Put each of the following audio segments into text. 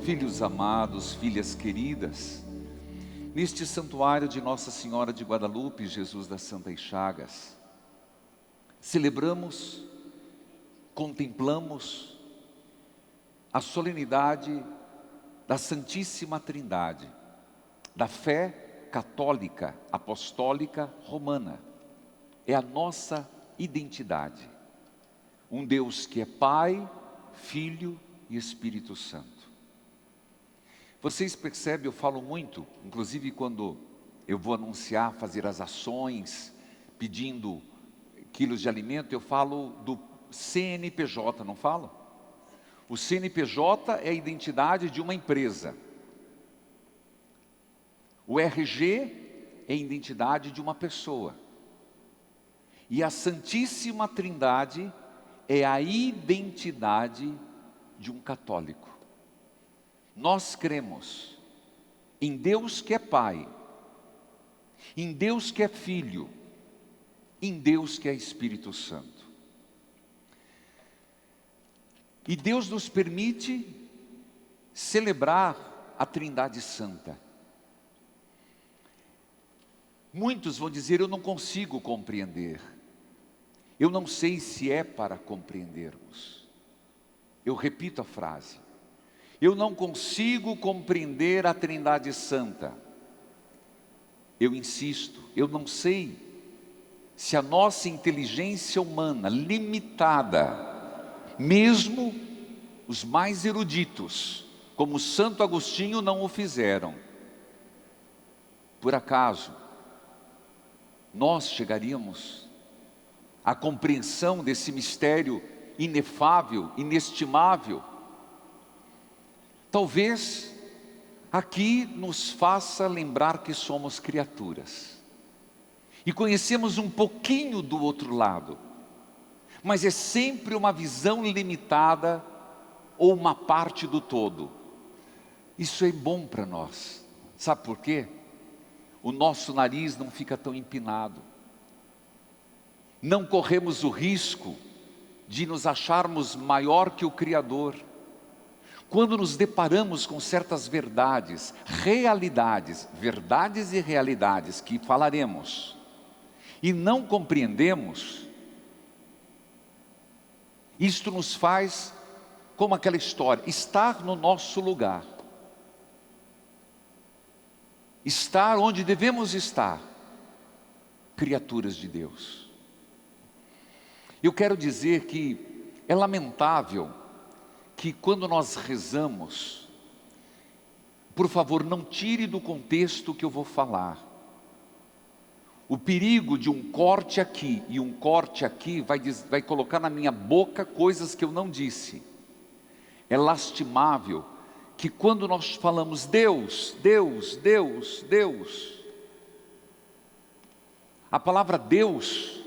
Filhos amados, filhas queridas, neste santuário de Nossa Senhora de Guadalupe, Jesus das Santas Chagas, celebramos, contemplamos a solenidade da Santíssima Trindade, da fé católica, apostólica, romana. É a nossa identidade. Um Deus que é Pai, Filho e Espírito Santo. Vocês percebem, eu falo muito, inclusive quando eu vou anunciar, fazer as ações, pedindo quilos de alimento, eu falo do CNPJ, não falo? O CNPJ é a identidade de uma empresa. O RG é a identidade de uma pessoa. E a Santíssima Trindade é a identidade de um católico. Nós cremos em Deus que é Pai, em Deus que é Filho, em Deus que é Espírito Santo. E Deus nos permite celebrar a Trindade Santa. Muitos vão dizer: eu não consigo compreender. Eu não sei se é para compreendermos. Eu repito a frase. Eu não consigo compreender a Trindade Santa. Eu insisto, eu não sei se a nossa inteligência humana limitada, mesmo os mais eruditos, como Santo Agostinho, não o fizeram. Por acaso, nós chegaríamos à compreensão desse mistério inefável, inestimável? Talvez aqui nos faça lembrar que somos criaturas e conhecemos um pouquinho do outro lado, mas é sempre uma visão limitada ou uma parte do todo. Isso é bom para nós, sabe por quê? O nosso nariz não fica tão empinado, não corremos o risco de nos acharmos maior que o Criador. Quando nos deparamos com certas verdades, verdades e realidades que falaremos, e não compreendemos, isto nos faz, como aquela história, estar no nosso lugar, estar onde devemos estar, criaturas de Deus. Eu quero dizer que é lamentável que quando nós rezamos, por favor, não tire do contexto que eu vou falar. O perigo de um corte aqui e um corte aqui vai colocar na minha boca coisas que eu não disse. É lastimável que quando nós falamos Deus, Deus, Deus, Deus, a palavra Deus,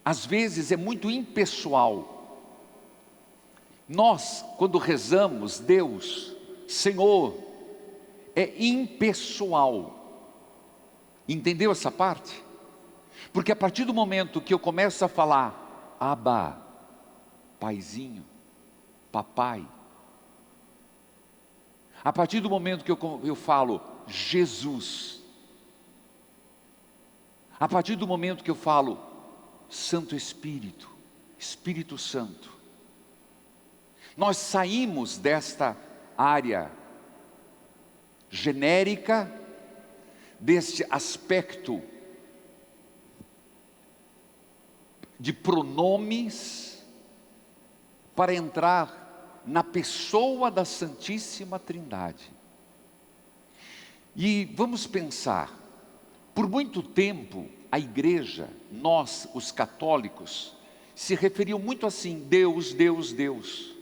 às vezes é muito impessoal. Nós, quando rezamos Deus, Senhor, é impessoal. Entendeu essa parte? Porque a partir do momento que eu começo a falar Abba, Paizinho, Papai, a partir do momento que eu falo Jesus, a partir do momento que eu falo Santo Espírito, Espírito Santo, nós saímos desta área genérica, deste aspecto de pronomes, para entrar na pessoa da Santíssima Trindade. E vamos pensar, por muito tempo a igreja, nós os católicos, se referiam muito assim, Deus, Deus, Deus.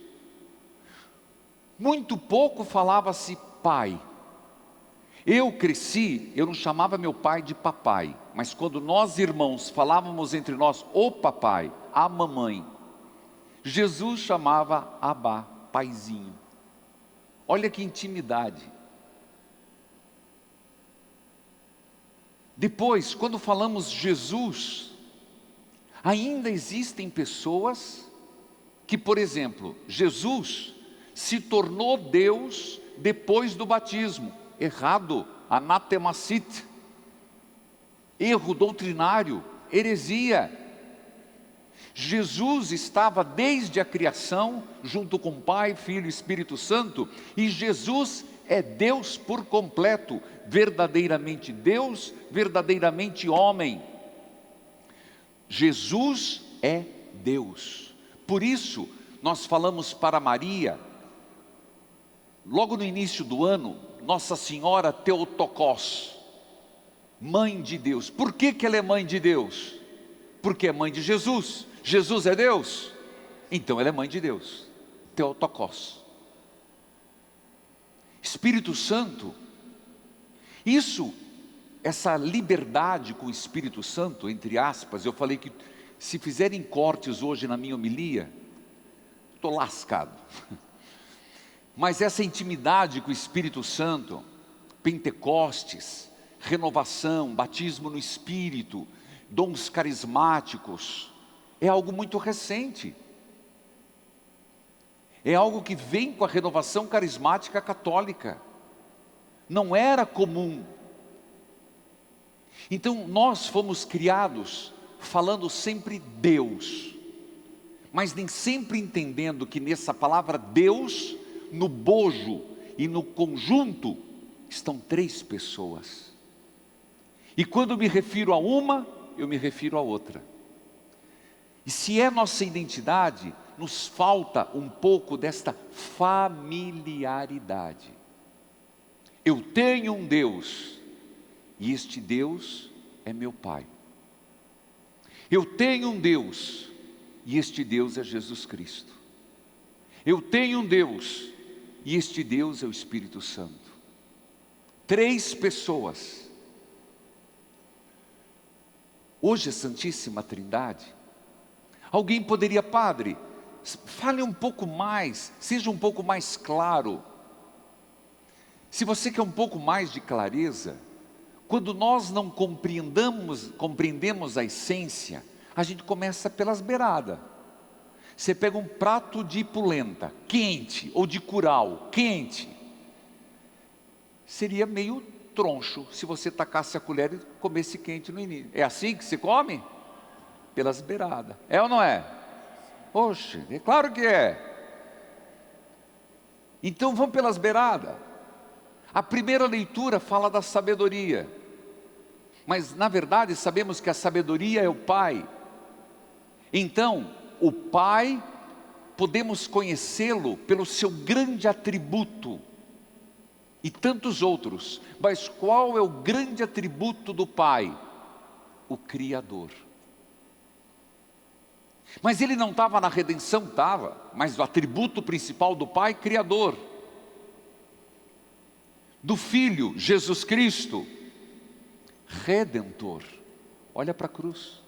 Muito pouco falava-se Pai. Eu cresci, eu não chamava meu pai de papai, mas quando nós irmãos falávamos entre nós, o papai, a mamãe, Jesus chamava Abba, paizinho. Olha que intimidade. Depois, quando falamos Jesus, ainda existem pessoas que, por exemplo, Jesus se tornou Deus depois do batismo. Errado, anatemacite, erro doutrinário, heresia. Jesus estava desde a criação, junto com Pai, Filho e Espírito Santo, e Jesus é Deus por completo, verdadeiramente Deus, verdadeiramente homem. Jesus é Deus. Por isso, nós falamos para Maria, logo no início do ano, Nossa Senhora Theotokos, Mãe de Deus. Por que ela é Mãe de Deus? Porque é mãe de Jesus. Jesus é Deus? Então ela é Mãe de Deus. Theotokos. Espírito Santo, essa liberdade com o Espírito Santo, entre aspas, eu falei que se fizerem cortes hoje na minha homilia, estou lascado. Mas essa intimidade com o Espírito Santo, Pentecostes, renovação, batismo no Espírito, dons carismáticos, é algo muito recente. É algo que vem com a renovação carismática católica. Não era comum. Então nós fomos criados falando sempre Deus, mas nem sempre entendendo que nessa palavra Deus, no bojo e no conjunto, estão três pessoas. E quando me refiro a uma, eu me refiro a outra. E se é nossa identidade, nos falta um pouco desta familiaridade. Eu tenho um Deus, e este Deus é meu Pai. Eu tenho um Deus, e este Deus é Jesus Cristo. Eu tenho um Deus, e este Deus é o Espírito Santo. Três pessoas. Hoje a Santíssima Trindade. Alguém poderia, padre, fale um pouco mais, seja um pouco mais claro. Se você quer um pouco mais de clareza, quando nós não compreendemos a essência, a gente começa pelas beiradas. Você pega um prato de polenta, quente, ou de curau, quente. Seria meio troncho se você tacasse a colher e comesse quente no início. É assim que se come? Pelas beiradas. É ou não é? Oxe, é claro que é. Então vamos pelas beiradas. A primeira leitura fala da sabedoria. Mas na verdade sabemos que a sabedoria é o Pai. Então, o Pai, podemos conhecê-lo pelo seu grande atributo. E tantos outros. Mas qual é o grande atributo do Pai? O Criador. Mas ele não estava na redenção, estava. Mas o atributo principal do Pai, Criador. Do Filho, Jesus Cristo, Redentor. Olha para a cruz.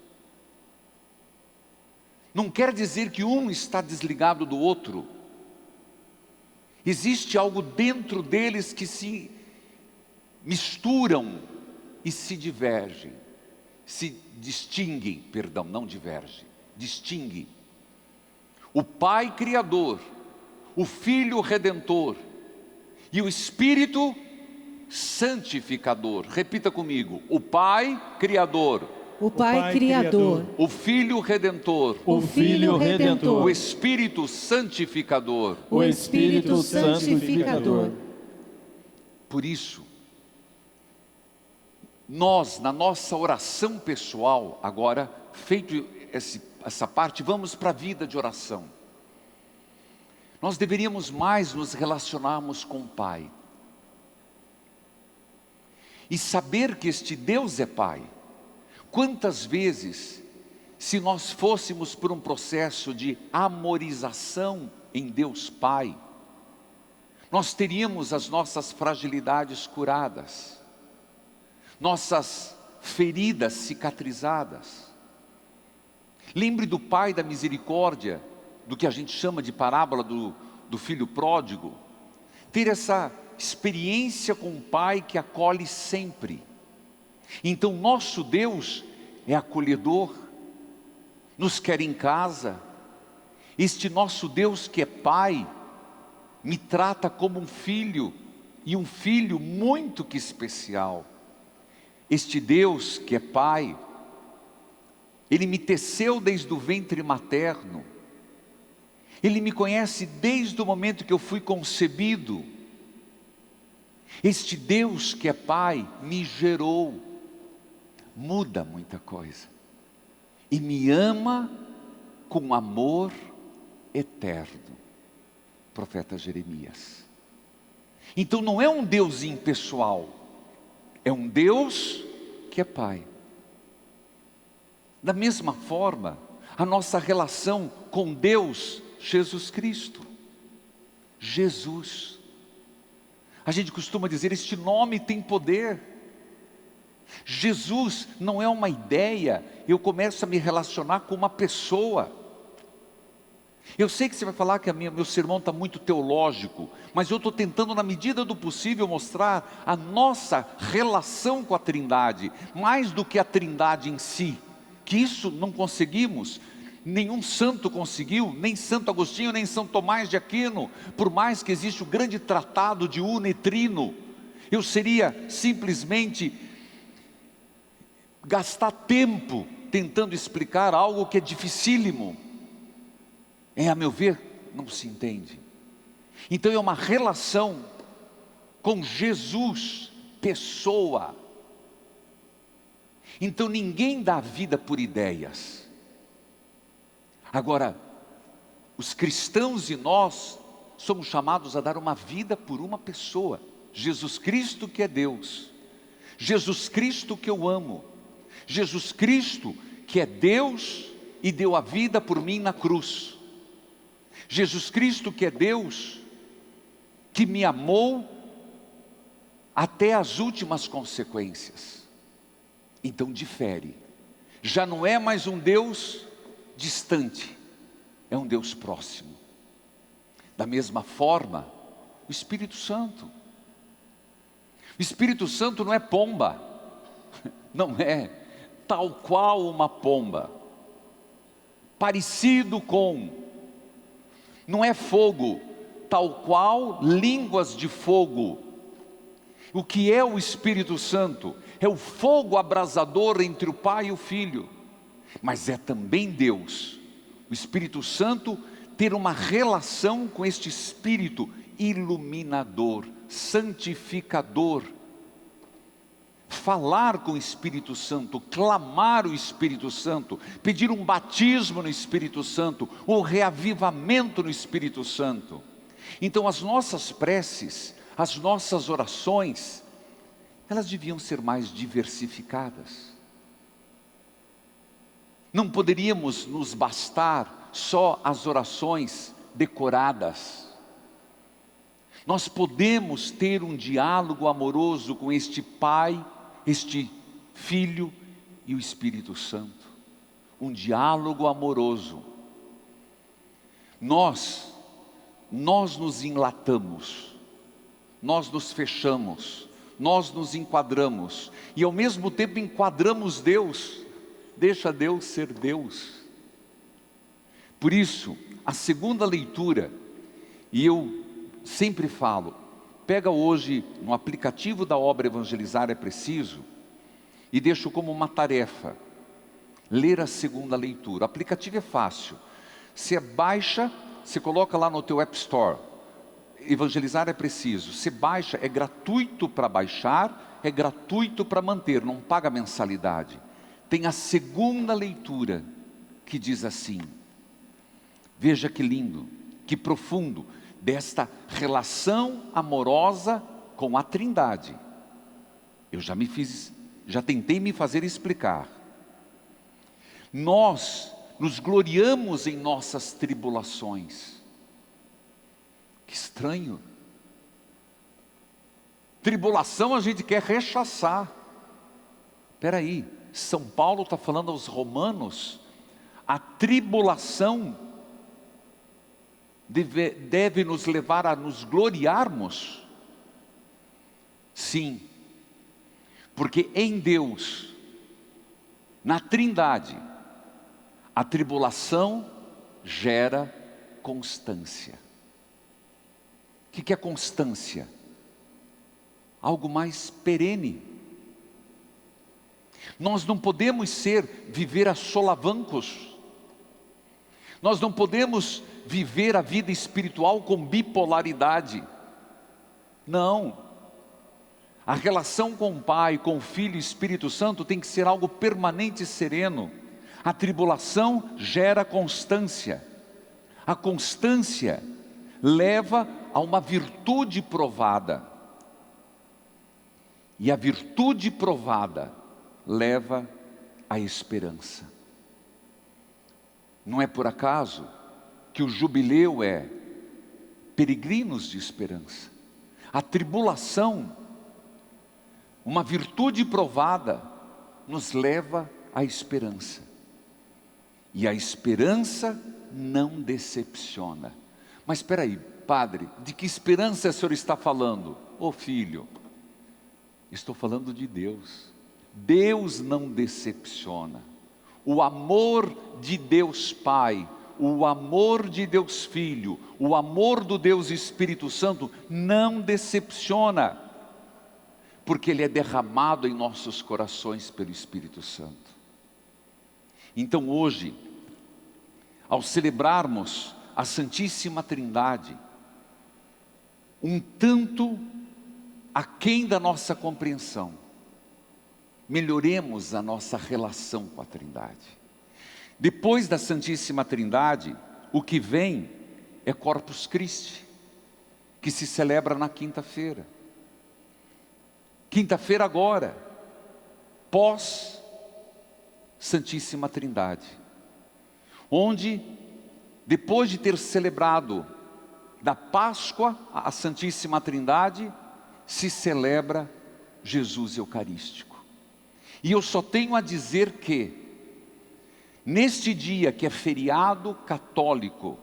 Não quer dizer que um está desligado do outro. Existe algo dentro deles que se misturam e se divergem. Se distinguem, perdão, não divergem. Distingue o Pai Criador, o Filho Redentor e o Espírito Santificador. Repita comigo: o Pai Criador, o Pai Criador, o Filho Redentor, o Filho Redentor, o Espírito Santificador, o Espírito Santificador. Por isso, nós, na nossa oração pessoal, agora, feito essa parte, vamos para a vida de oração. Nós deveríamos mais nos relacionarmos com o Pai. E saber que este Deus é Pai. Quantas vezes, se nós fôssemos por um processo de amorização em Deus Pai, nós teríamos as nossas fragilidades curadas, nossas feridas cicatrizadas. Lembre do Pai da misericórdia, do que a gente chama de parábola do filho pródigo. Ter essa experiência com o Pai que acolhe sempre. Então nosso Deus é acolhedor, nos quer em casa. Este nosso Deus que é Pai, me trata como um filho, e um filho muito que especial. Este Deus que é Pai, Ele me teceu desde o ventre materno, Ele me conhece desde o momento que eu fui concebido. Este Deus que é Pai me gerou, muda muita coisa, e me ama com amor eterno. Profeta Jeremias. Então não é um Deus impessoal, é um Deus que é Pai. Da mesma forma, a nossa relação com Deus, Jesus Cristo. Jesus. A gente costuma dizer, este nome tem poder. Jesus não é uma ideia, eu começo a me relacionar com uma pessoa. Eu sei que você vai falar que meu sermão está muito teológico, mas eu estou tentando, na medida do possível, mostrar a nossa relação com a Trindade, mais do que a Trindade em si, que isso não conseguimos, nenhum santo conseguiu, nem Santo Agostinho, nem São Tomás de Aquino, por mais que existe o grande tratado de Uno e Trino. Eu seria simplesmente gastar tempo tentando explicar algo que é dificílimo. A meu ver, não se entende. Então é uma relação com Jesus, pessoa. Então ninguém dá vida por ideias. Agora, os cristãos e nós somos chamados a dar uma vida por uma pessoa. Jesus Cristo que é Deus. Jesus Cristo que eu amo. Jesus Cristo que é Deus e deu a vida por mim na cruz. Jesus Cristo que é Deus, que me amou até as últimas consequências. Então difere, já não é mais um Deus distante, é um Deus próximo. Da mesma forma, o Espírito Santo. O Espírito Santo não é pomba, não é tal qual uma pomba, parecido com. Não é fogo, tal qual línguas de fogo. O que é o Espírito Santo? É o fogo abrasador entre o Pai e o Filho. Mas é também Deus. O Espírito Santo ter uma relação com este Espírito iluminador, santificador. Falar com o Espírito Santo, clamar o Espírito Santo, pedir um batismo no Espírito Santo, um reavivamento no Espírito Santo. Então as nossas preces, as nossas orações, elas deviam ser mais diversificadas. Não poderíamos nos bastar só as orações decoradas. Nós podemos ter um diálogo amoroso com este Pai, este Filho e o Espírito Santo. Um diálogo amoroso. Nós nos enlatamos, nós nos fechamos, nós nos enquadramos, e ao mesmo tempo enquadramos Deus, deixa Deus ser Deus. Por isso, a segunda leitura, e eu sempre falo, pega hoje no aplicativo da obra Evangelizar é Preciso, e deixo como uma tarefa, ler a segunda leitura. O aplicativo é fácil, você baixa, você coloca lá no teu App Store, Evangelizar é Preciso, você baixa, é gratuito para baixar, é gratuito para manter, não paga mensalidade. Tem a segunda leitura, que diz assim, veja que lindo, que profundo, desta relação amorosa com a Trindade. Eu já tentei me fazer explicar. Nós nos gloriamos em nossas tribulações. Que estranho. Tribulação a gente quer rechaçar. Espera aí, São Paulo está falando aos romanos, a tribulação deve nos levar a nos gloriarmos? Sim, porque em Deus, na Trindade, a tribulação gera constância. que é constância? Algo mais perene. Nós não podemos viver a solavancos. Nós não podemos viver a vida espiritual com bipolaridade. Não. A relação com o Pai, com o Filho e Espírito Santo tem que ser algo permanente e sereno. A tribulação gera constância. A constância leva a uma virtude provada. E a virtude provada leva à esperança. Não é por acaso que o jubileu é peregrinos de esperança. A tribulação, uma virtude provada, nos leva à esperança. E a esperança não decepciona. Mas espera aí, padre, de que esperança o senhor está falando? Ô filho, estou falando de Deus. Deus não decepciona. O amor de Deus Pai, o amor de Deus Filho, o amor do Deus Espírito Santo não decepciona, porque Ele é derramado em nossos corações pelo Espírito Santo. Então hoje, ao celebrarmos a Santíssima Trindade, um tanto aquém da nossa compreensão, melhoremos a nossa relação com a Trindade. Depois da Santíssima Trindade, o que vem é Corpus Christi, que se celebra na quinta-feira. Quinta-feira agora, pós Santíssima Trindade, onde, depois de ter celebrado da Páscoa a Santíssima Trindade, se celebra Jesus Eucarístico. E eu só tenho a dizer que, neste dia que é feriado católico,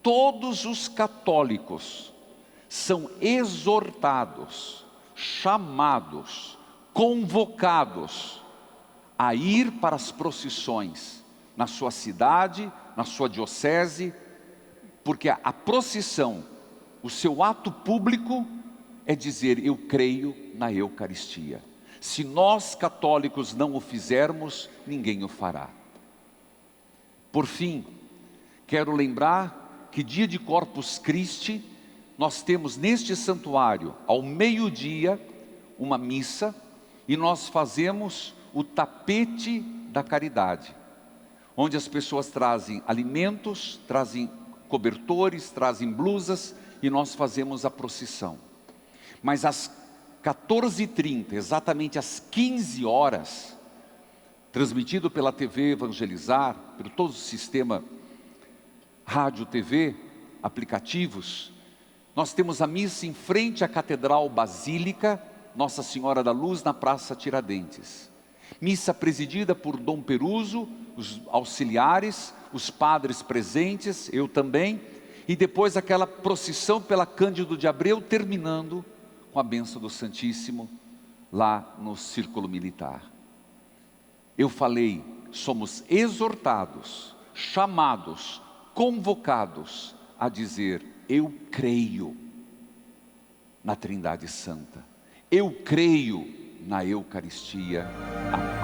todos os católicos são exortados, chamados, convocados a ir para as procissões, na sua cidade, na sua diocese, porque a procissão, o seu ato público é dizer: eu creio na Eucaristia. Se nós católicos não o fizermos, ninguém o fará. Por fim, quero lembrar que dia de Corpus Christi, nós temos neste santuário, ao meio-dia, uma missa, e nós fazemos o tapete da caridade, onde as pessoas trazem alimentos, trazem cobertores, trazem blusas, e nós fazemos a procissão. Mas às 14h30, exatamente às 15 horas, transmitido pela TV Evangelizar, por todo o sistema rádio, TV, aplicativos, nós temos a missa em frente à Catedral Basílica Nossa Senhora da Luz, na Praça Tiradentes. Missa presidida por Dom Peruso, os auxiliares, os padres presentes, eu também, e depois aquela procissão pela Cândido de Abreu, terminando com a bênção do Santíssimo lá no Círculo Militar. Eu falei, somos exortados, chamados, convocados a dizer: eu creio na Trindade Santa, eu creio na Eucaristia. Amém.